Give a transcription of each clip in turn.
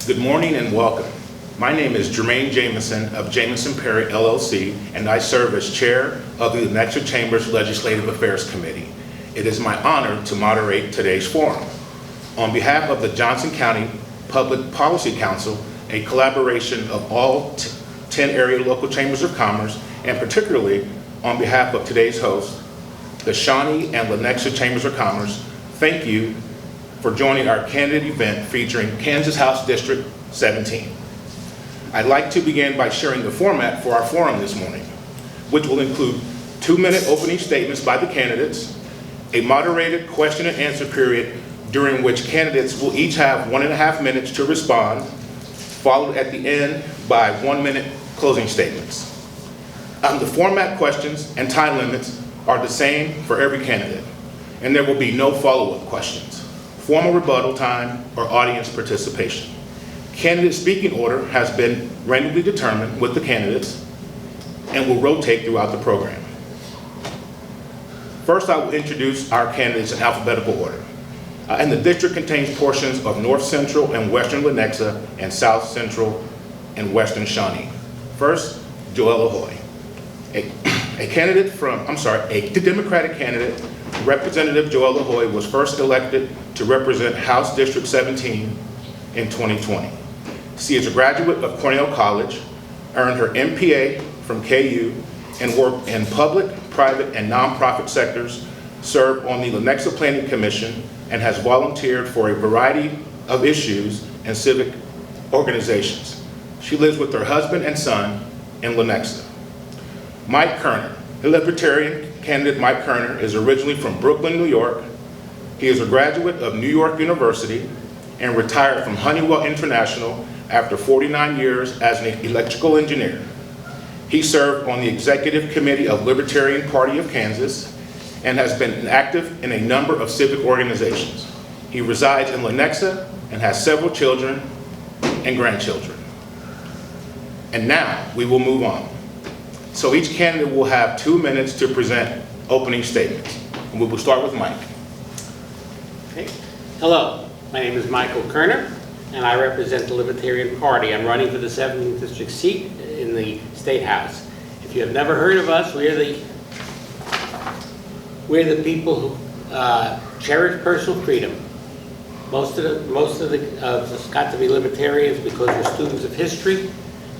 Good morning and welcome. My name is Jermaine Jamison of Jamison Perry LLC, and I serve as chair of the Lenexa Chamber's Legislative Affairs Committee. It is my honor to moderate today's forum. On behalf of the Johnson County Public Policy Council, a collaboration of all 10 area local chambers of commerce, and particularly on behalf of today's host, the Shawnee and Lenexa Chambers of Commerce, thank you for joining our candidate event featuring Kansas House District 17. I'd like to begin by sharing the format for our forum this morning, which will include 2-minute opening statements by the candidates, a moderated question and answer period during which candidates will each have 1.5 minutes to respond, followed at the end by 1-minute closing statements. The format, questions, and time limits are the same for every candidate, and there will be no follow-up questions, formal rebuttal time, or audience participation. Candidate speaking order has been randomly determined with the candidates and will rotate throughout the program. First, I will introduce our candidates in alphabetical order. And the district contains portions of North Central and Western Lenexa and South Central and Western Shawnee. First, Ella Hoye, a Democratic candidate. Representative Ella Hoye was first elected to represent House District 17 in 2020. She is a graduate of Cornell College, earned her MPA from KU, and worked in public, private, and nonprofit sectors, served on the Lenexa Planning Commission, and has volunteered for a variety of issues and civic organizations. She lives with her husband and son in Lenexa. Mike Kerner, the Libertarian candidate. Mike Kerner is originally from Brooklyn, New York. He is a graduate of New York University and retired from Honeywell International after 49 years as an electrical engineer. He served on the executive committee of Libertarian Party of Kansas and has been active in a number of civic organizations. He resides in Lenexa and has several children and grandchildren. And now we will move on. So each candidate will have 2 minutes to present opening statements. And we will start with Mike. Okay. Hello, my name is Michael Kerner, and I represent the Libertarian Party. I'm running for the 17th District seat in the State House. If you have never heard of us, we're the people who cherish personal freedom. Most of us got to be libertarians because we're students of history,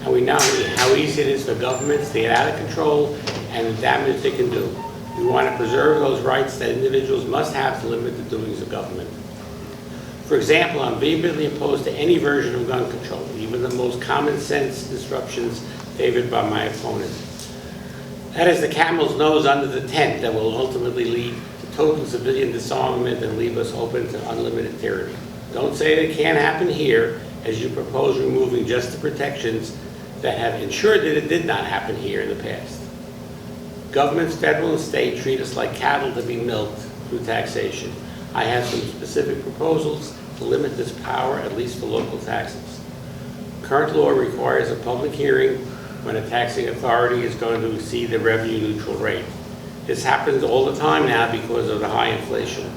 and we know how easy it is for governments to get out of control and the damage they can do. We want to preserve those rights that individuals must have to limit the doings of government. For example, I'm vehemently opposed to any version of gun control, even the most common sense disruptions favored by my opponent. That is the camel's nose under the tent that will ultimately lead to total civilian disarmament and leave us open to unlimited tyranny. Don't say it can't happen here, as you propose removing just the protections that have ensured that it did not happen here in the past. Governments, federal and state, treat us like cattle to be milked through taxation. I have some specific proposals to limit this power, at least for local taxes. Current law requires a public hearing when a taxing authority is going to exceed the revenue neutral rate. This happens all the time now because of the high inflation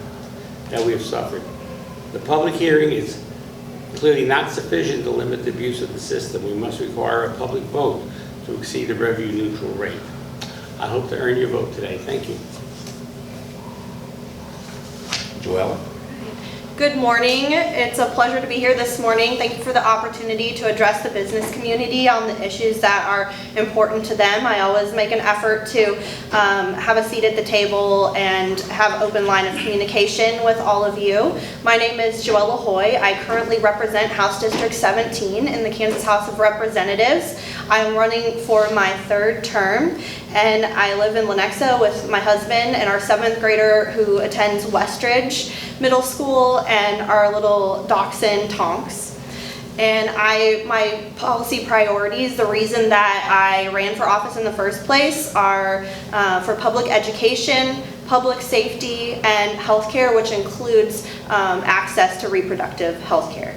that we have suffered. The public hearing is clearly not sufficient to limit the abuse of the system. We must require a public vote to exceed the revenue neutral rate. I hope to earn your vote today. Thank you. Joella. Good morning. It's a pleasure to be here this morning. Thank you for the opportunity to address the business community on the issues that are important to them. I always make an effort to have a seat at the table and have open line of communication with all of you. My name is Ella Hoye. I currently represent House District 17 in the Kansas House of Representatives. I'm running for my 3rd term, and I live in Lenexa with my husband and our 7th grader who attends Westridge Middle School and our little dachshund Tonks. And my policy priorities, the reason that I ran for office in the first place, are for public education, public safety, and healthcare, which includes access to reproductive healthcare.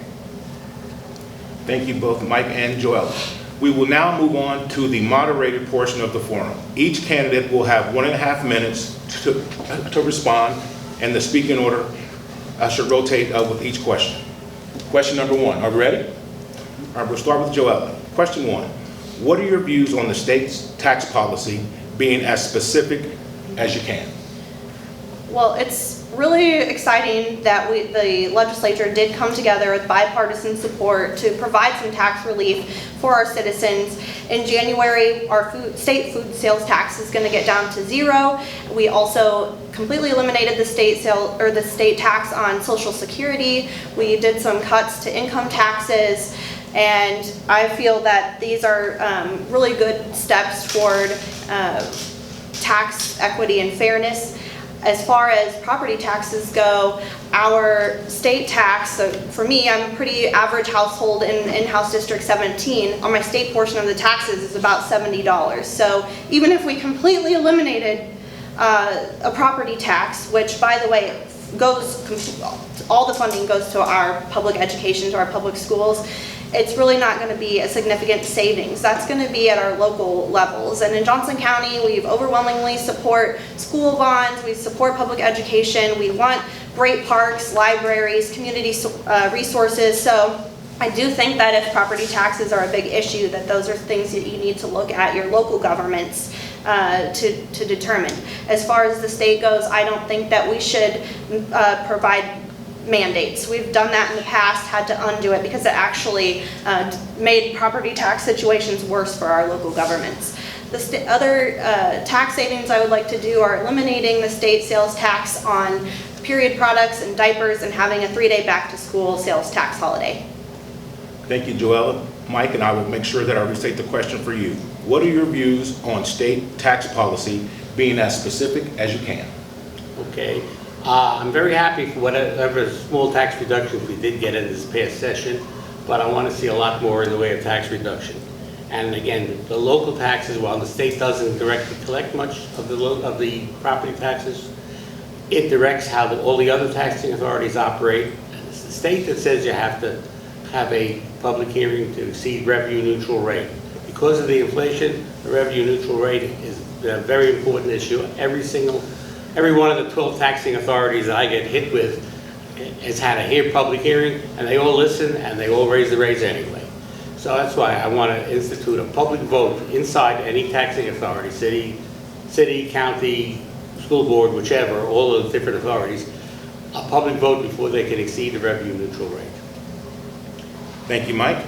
Thank you both, Mike and Joella. We will now move on to the moderated portion of the forum. Each candidate will have 1.5 minutes to respond, and the speaking order should rotate with each question. Question number 1, are we ready? All right, we'll start with Joella. Question 1. What are your views on the state's tax policy being as specific as you can? Well, it's really exciting that the legislature did come together with bipartisan support to provide some tax relief for our citizens. In January, our state food sales tax is going to get down to 0. We also completely eliminated the state tax on Social Security. We did some cuts to income taxes, and I feel that these are really good steps toward tax equity and fairness. As far as property taxes go, our state tax, so for me, I'm a pretty average household in House District 17. On my state portion of the taxes is about $70. So even if we completely eliminated a property tax, which by the way, all the funding goes to our public education, to our public schools, it's really not going to be a significant savings. That's going to be at our local levels. And in Johnson County, we overwhelmingly support school bonds, we support public education, we want great parks, libraries, community resources. So I do think that if property taxes are a big issue, that those are things that you need to look at your local governments to determine. As far as the state goes, I don't think that we should provide mandates. We've done that in the past, had to undo it because it actually made property tax situations worse for our local governments. The other tax savings I would like to do are eliminating the state sales tax on period products and diapers and having a 3-day back-to-school sales tax holiday. Thank you, Joella. Mike, and I will make sure that I restate the question for you. What are your views on state tax policy being as specific as you can? Okay. I'm very happy for whatever small tax reductions we did get in this past session, but I want to see a lot more in the way of tax reduction. And again, the local taxes, while the state doesn't directly collect much of the property taxes, it directs how all the other taxing authorities operate. And it's the state that says you have to have a public hearing to exceed revenue neutral rate. Because of the inflation, the revenue neutral rate is a very important issue. Every one of the 12 taxing authorities that I get hit with has had a public hearing, and they all listen, and they all raise the rates anyway. So that's why I want to institute a public vote inside any taxing authority, city, county, school board, whichever, all those different authorities, a public vote before they can exceed the revenue neutral rate. Thank you, Mike.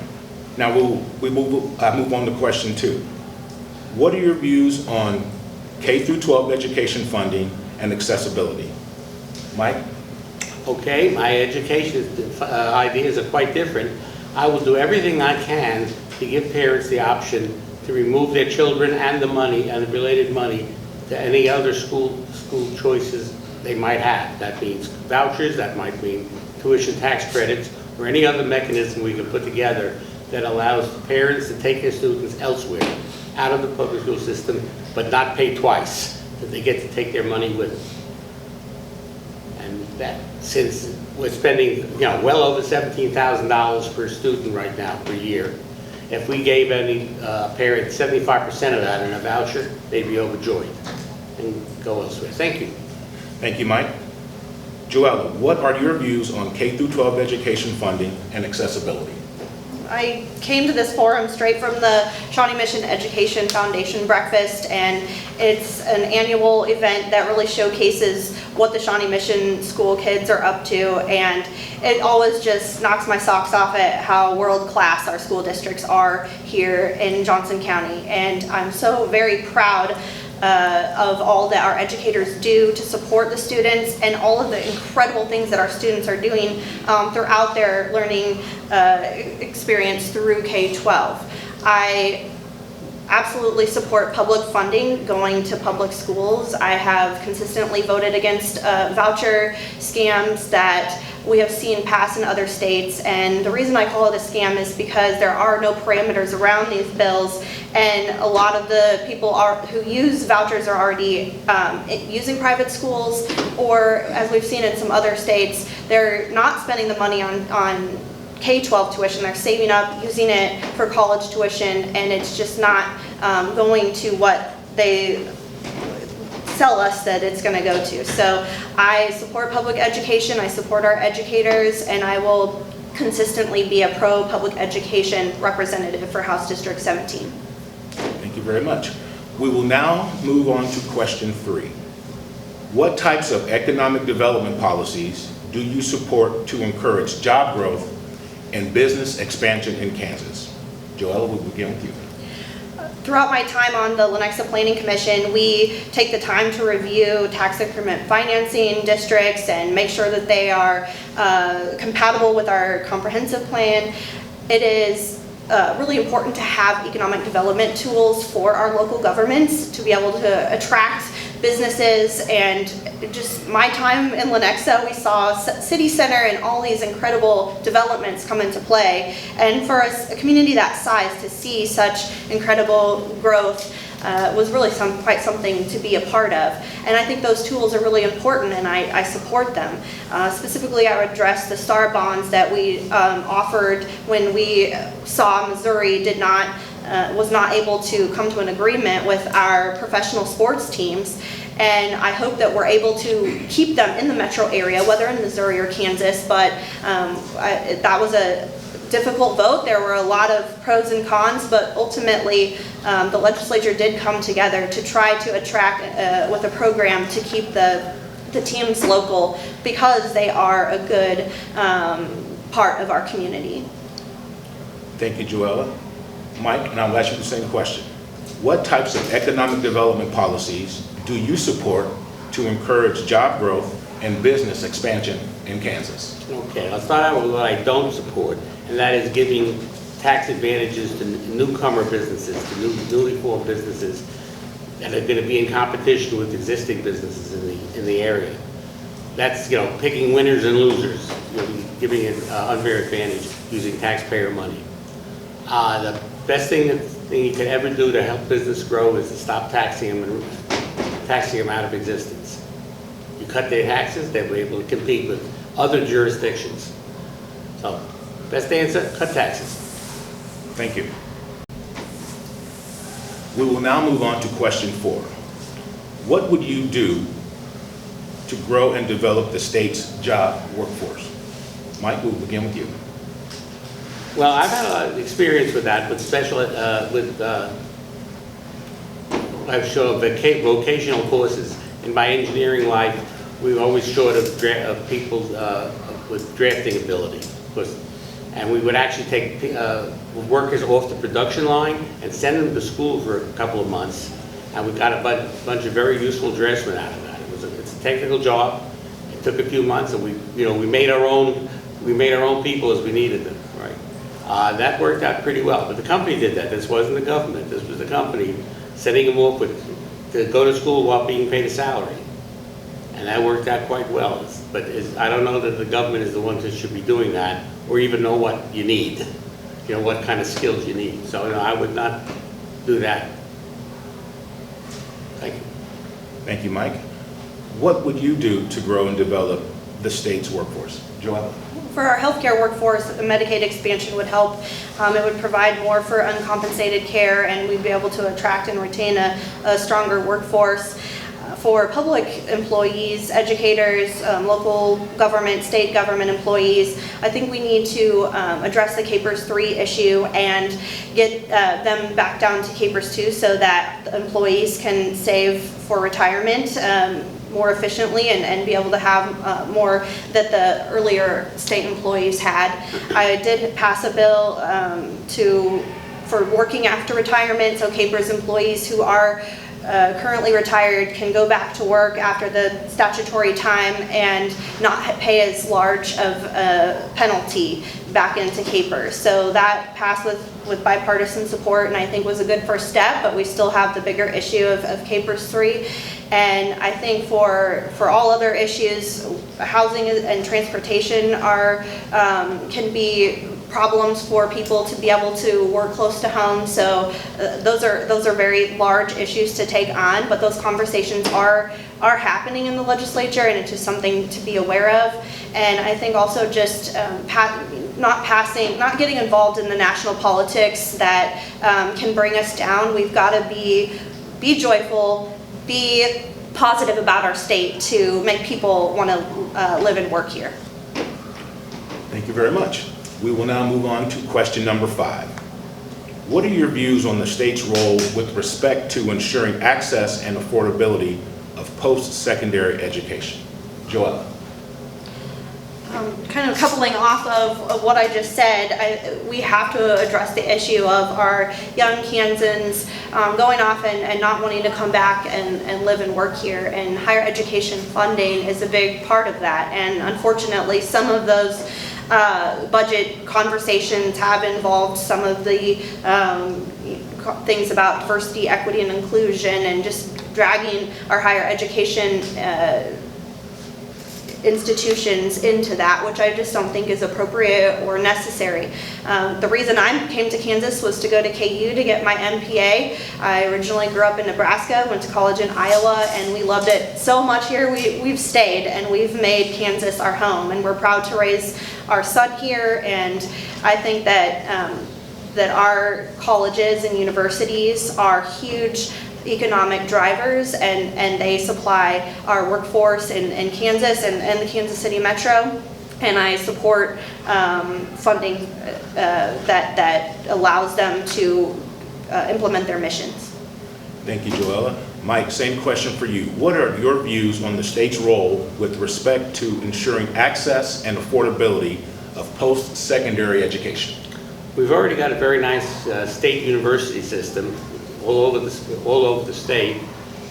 Now we move on to question 2. What are your views on K-12 education funding and accessibility? Mike? Okay, my education ideas are quite different. I will do everything I can to give parents the option to remove their children and the money and the related money to any other school choices they might have. That means vouchers, that might mean tuition tax credits, or any other mechanism we can put together that allows parents to take their students elsewhere, out of the public school system, but not pay twice, that they get to take their money with them. And that, since we're spending well over $17,000 per student right now per year, if we gave any parent 75% of that in a voucher, they'd be overjoyed and go elsewhere. Thank you. Thank you, Mike. Joella, what are your views on K-12 education funding and accessibility? I came to this forum straight from the Shawnee Mission Education Foundation breakfast, and it's an annual event that really showcases what the Shawnee Mission school kids are up to, and it always just knocks my socks off at how world-class our school districts are here in Johnson County. And I'm so very proud of all that our educators do to support the students and all of the incredible things that our students are doing throughout their learning experience through K-12. I absolutely support public funding going to public schools. I have consistently voted against voucher scams that we have seen pass in other states, and the reason I call it a scam is because there are no parameters around these bills, and a lot of the people who use vouchers are already using private schools, or as we've seen in some other states, they're not spending the money on K-12 tuition, they're saving up, using it for college tuition, and it's just not going to what they tell us that it's going to go to. So I support public education, I support our educators, and I will consistently be a pro-public education representative for House District 17. Thank you very much. We will now move on to question 3. What types of economic development policies do you support to encourage job growth and business expansion in Kansas? Joella, we'll begin with you. Throughout my time on the Lenexa Planning Commission, we take the time to review tax increment financing districts and make sure that they are compatible with our comprehensive plan. It is really important to have economic development tools for our local governments to be able to attract businesses. And just my time in Lenexa, we saw City Center and all these incredible developments come into play. And for a community that size to see such incredible growth was really quite something to be a part of. And I think those tools are really important, and I support them. Specifically, I would address the STAR bonds that we offered when we saw Missouri was not able to come to an agreement with our professional sports teams. And I hope that we're able to keep them in the metro area, whether in Missouri or Kansas, but that was a difficult vote. There were a lot of pros and cons, but ultimately the legislature did come together to try to attract with a program to keep the teams local, because they are a good part of our community. Thank you, Joella. Mike, and I'll ask you the same question. What types of economic development policies do you support to encourage job growth and business expansion in Kansas? Okay, I'll start out with what I don't support, and that is giving tax advantages to newcomer businesses, to newly formed businesses that are going to be in competition with existing businesses in the area. That's, picking winners and losers, giving an unfair advantage using taxpayer money. The best thing you could ever do to help business grow is to stop taxing them out of existence. You cut their taxes, they'll be able to compete with other jurisdictions. So, best answer, cut taxes. Thank you. We will now move on to question 4. What would you do to grow and develop the state's job workforce? Mike, we'll begin with you. Well, I've had a lot of experience with that, with I've shown vocational courses. In my engineering life, we've always short of people with drafting ability. And we would actually take workers off the production line and send them to school for a couple of months. And we got a bunch of very useful draftsmen out of that. It's a technical job. It took a few months, and we made our own people as we needed them. Right. That worked out pretty well. But the company did that. This wasn't the government. This was the company setting them off to go to school while being paid a salary. And that worked out quite well. But I don't know that the government is the one that should be doing that, or even know what you need, what kind of skills you need. So I would not do that. Thank you. Thank you, Mike. What would you do to grow and develop the state's workforce? Joella? For our healthcare workforce, Medicaid expansion would help. It would provide more for uncompensated care, and we'd be able to attract and retain a stronger workforce. For public employees, educators, local government, state government employees, I think we need to address the KPERS 3 issue and get them back down to KPERS 2 so that employees can save for retirement more efficiently and be able to have more that the earlier state employees had. I did pass a bill for working after retirement, so KPERS employees who are currently retired can go back to work after the statutory time and not pay as large of a penalty back into KPERS. So that passed with bipartisan support, and I think was a good first step, but we still have the bigger issue of KPERS 3. And I think for all other issues, housing and transportation can be problems for people to be able to work close to home. So those are very large issues to take on, but those conversations are happening in the legislature, and it's just something to be aware of. And I think also just not getting involved in the national politics that can bring us down. We've got to be joyful, be positive about our state to make people want to live and work here. Thank you very much. We will now move on to question number 5. What are your views on the state's role with respect to ensuring access and affordability of post-secondary education? Joella. Kind of coupling off of what I just said, we have to address the issue of our young Kansans going off and not wanting to come back and live and work here. And higher education funding is a big part of that. And unfortunately, some of those budget conversations have involved some of the things about diversity, equity, and inclusion, and just dragging our higher education institutions into that, which I just don't think is appropriate or necessary. The reason I came to Kansas was to go to KU to get my MPA. I originally grew up in Nebraska, went to college in Iowa, and we loved it so much here. We've stayed, and we've made Kansas our home, and we're proud to raise our son here. And I think that that our colleges and universities are huge economic drivers, and they supply our workforce in Kansas and the Kansas City Metro. And I support funding that allows them to implement their missions. Thank you, Joella. Mike, same question for you. What are your views on the state's role with respect to ensuring access and affordability of post-secondary education? We've already got a very nice state university system all over the state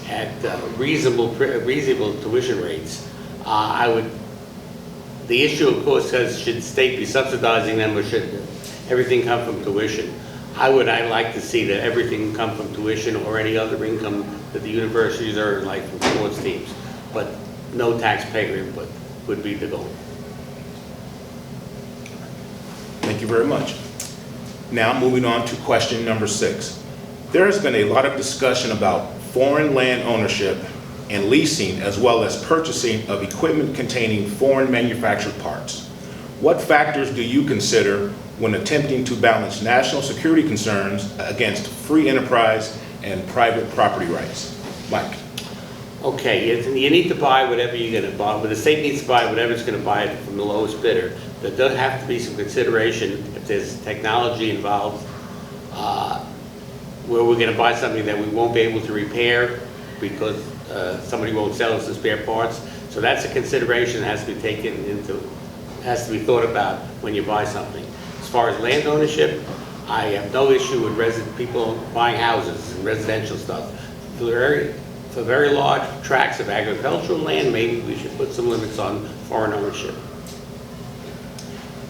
at reasonable tuition rates. The issue, of course, is should the state be subsidizing them, or should everything come from tuition? I'd like to see that everything come from tuition or any other income that the universities earn, like from sports teams, but no taxpayer input would be the goal. Thank you very much. Now moving on to question number 6. There has been a lot of discussion about foreign land ownership and leasing, as well as purchasing of equipment containing foreign manufactured parts. What factors do you consider when attempting to balance national security concerns against free enterprise and private property rights? Mike. Okay, you need to buy whatever you're going to buy, but the state needs to buy whatever it's going to buy from the lowest bidder. There does have to be some consideration if there's technology involved, where we're going to buy something that we won't be able to repair because somebody won't sell us the spare parts. So that's a consideration that has to be taken into, has to be thought about when you buy something. As far as land ownership, I have no issue with people buying houses and residential stuff. For very large tracts of agricultural land, maybe we should put some limits on foreign ownership.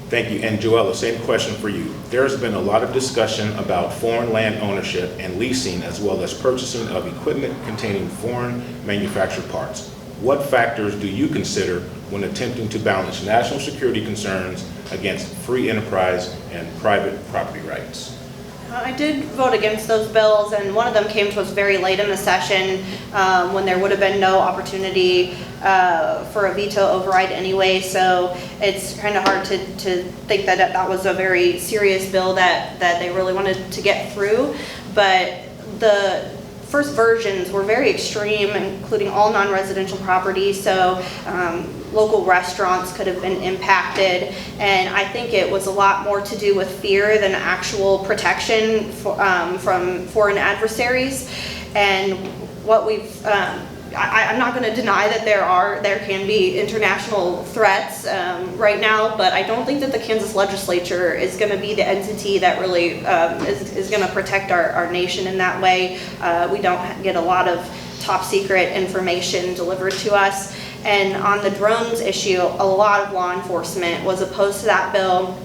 Thank you. And Joella, same question for you. There's been a lot of discussion about foreign land ownership and leasing, as well as purchasing of equipment containing foreign manufactured parts. What factors do you consider when attempting to balance national security concerns against free enterprise and private property rights? I did vote against those bills, and one of them came to us very late in the session when there would have been no opportunity for a veto override anyway, so it's kind of hard to think that that was a very serious bill that they really wanted to get through. But the first versions were very extreme, including all non-residential property, so local restaurants could have been impacted, and I think it was a lot more to do with fear than actual protection from foreign adversaries. And what we've I'm not going to deny that there can be international threats right now, but I don't think that the Kansas legislature is going to be the entity that really is going to protect our nation in that way. We don't get a lot of top secret information delivered to us. And on the drones issue, a lot of law enforcement was opposed to that bill.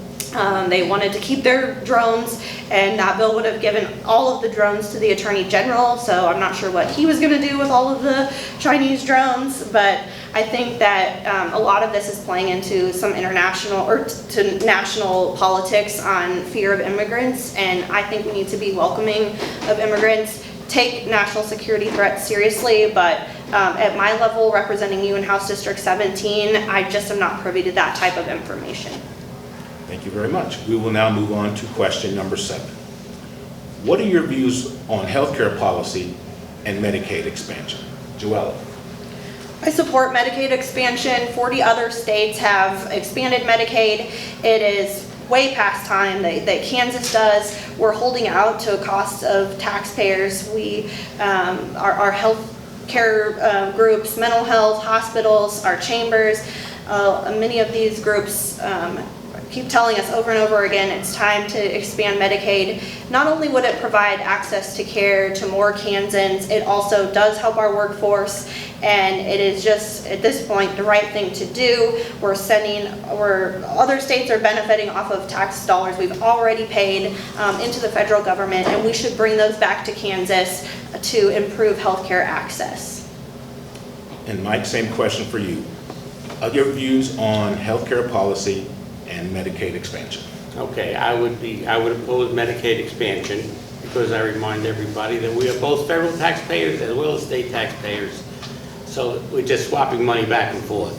They wanted to keep their drones, and that bill would have given all of the drones to the Attorney General, so I'm not sure what he was going to do with all of the Chinese drones, but I think that a lot of this is playing into some international or to national politics on fear of immigrants, and I think we need to be welcoming of immigrants, take national security threats seriously, but at my level, representing you in House District 17, I just am not privy to that type of information. Thank you very much. We will now move on to question number 7. What are your views on healthcare policy and Medicaid expansion? Joella. I support Medicaid expansion. 40 other states have expanded Medicaid. It is way past time that Kansas does. We're holding out to a cost of taxpayers. Our health care groups, mental health, hospitals, our chambers, many of these groups keep telling us over and over again it's time to expand Medicaid. Not only would it provide access to care to more Kansans, it also does help our workforce, and it is just at this point the right thing to do. Other states are benefiting off of tax dollars we've already paid into the federal government, and we should bring those back to Kansas to improve healthcare access. And Mike, same question for you. Your views on healthcare policy and Medicaid expansion? Okay, I would oppose Medicaid expansion because I remind everybody that we are both federal taxpayers as well as state taxpayers. So we're just swapping money back and forth.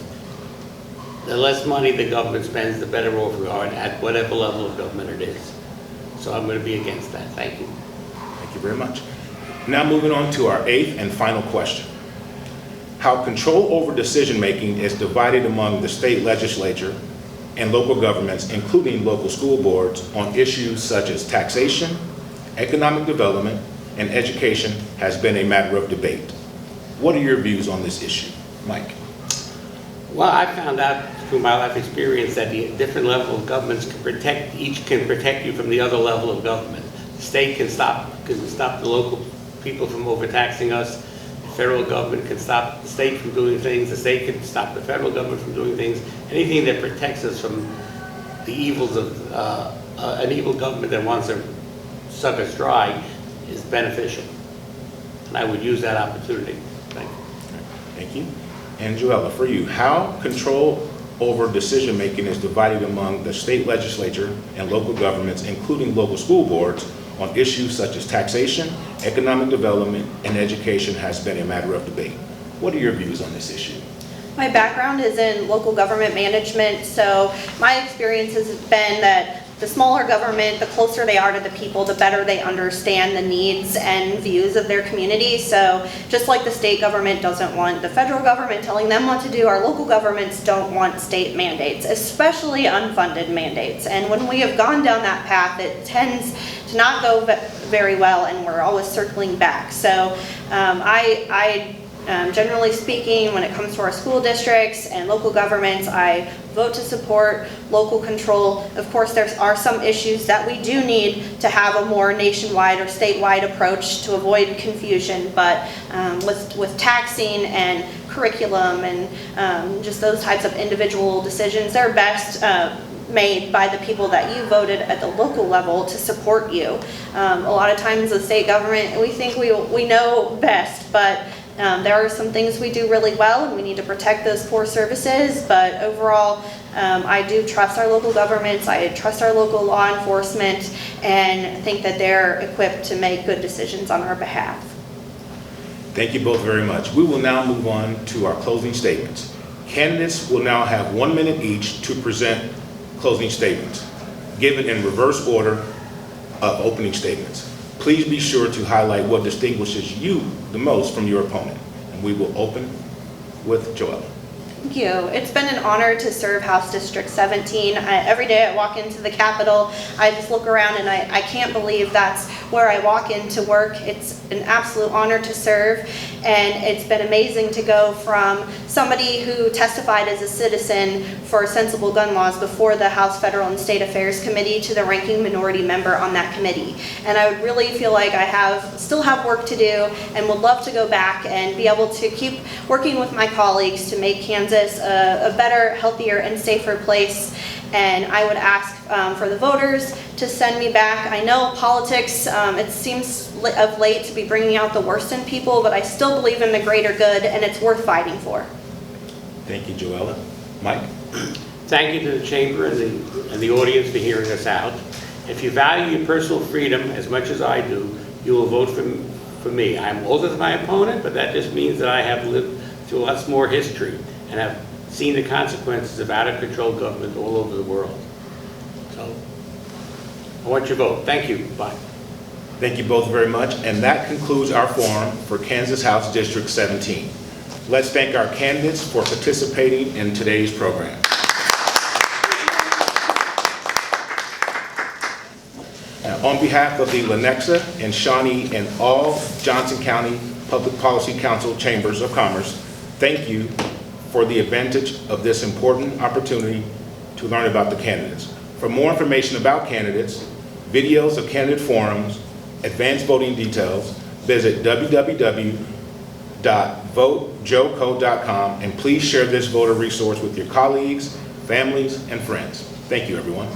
The less money the government spends, the better off we are at whatever level of government it is. So I'm going to be against that. Thank you. Thank you very much. Now moving on to our 8th and final question. How control over decision-making is divided among the state legislature and local governments, including local school boards, on issues such as taxation, economic development, and education has been a matter of debate. What are your views on this issue? Mike? Well, I found out through my life experience that the different level of governments each can protect you from the other level of government. The state can stop the local people from overtaxing us. The federal government can stop the state from doing things. The state can stop the federal government from doing things. Anything that protects us from the evils of an evil government that wants to suck us dry is beneficial. And I would use that opportunity. Thank you. Thank you. And Joella, for you, how control over decision-making is divided among the state legislature and local governments, including local school boards, on issues such as taxation, economic development, and education has been a matter of debate. What are your views on this issue? My background is in local government management, so my experience has been that the smaller government, the closer they are to the people, the better they understand the needs and views of their community. So just like the state government doesn't want the federal government telling them what to do, our local governments don't want state mandates, especially unfunded mandates. And when we have gone down that path, it tends to not go very well, and we're always circling back. So generally speaking, when it comes to our school districts and local governments, I vote to support local control. Of course, there are some issues that we do need to have a more nationwide or statewide approach to avoid confusion, but with taxing and curriculum and just those types of individual decisions, they're best made by the people that you voted at the local level to support you. A lot of times the state government, we think we know best, but there are some things we do really well, and we need to protect those core services, but overall, I do trust our local governments, I trust our local law enforcement, and think that they're equipped to make good decisions on our behalf. Thank you both very much. We will now move on to our closing statements. Candidates will now have 1 minute each to present closing statements, given in reverse order of opening statements. Please be sure to highlight what distinguishes you the most from your opponent. And we will open with Joella. Thank you. It's been an honor to serve House District 17. Every day I walk into the Capitol, I just look around and I can't believe that's where I walk into work. It's an absolute honor to serve, and it's been amazing to go from somebody who testified as a citizen for sensible gun laws before the House Federal and State Affairs Committee to the ranking minority member on that committee. And I would really feel like I still have work to do, and would love to go back and be able to keep working with my colleagues to make Kansas a better, healthier, and safer place. And I would ask for the voters to send me back. I know politics, it seems of late to be bringing out the worst in people, but I still believe in the greater good, and it's worth fighting for. Thank you, Joella. Mike? Thank you to the Chamber and the audience for hearing us out. If you value your personal freedom as much as I do, you will vote for me. I'm older than my opponent, but that just means that I have lived through lots more history and have seen the consequences of out-of-control government all over the world. So, I want your vote. Thank you. Bye. Thank you both very much. And that concludes our forum for Kansas House District 17. Let's thank our candidates for participating in today's program. Now, on behalf of the Lenexa and Shawnee and all Johnson County Public Policy Council Chambers of Commerce, thank you for the advantage of this important opportunity to learn about the candidates. For more information about candidates, videos of candidate forums, advanced voting details, visit www.votejoeco.com, and please share this voter resource with your colleagues, families, and friends. Thank you, everyone.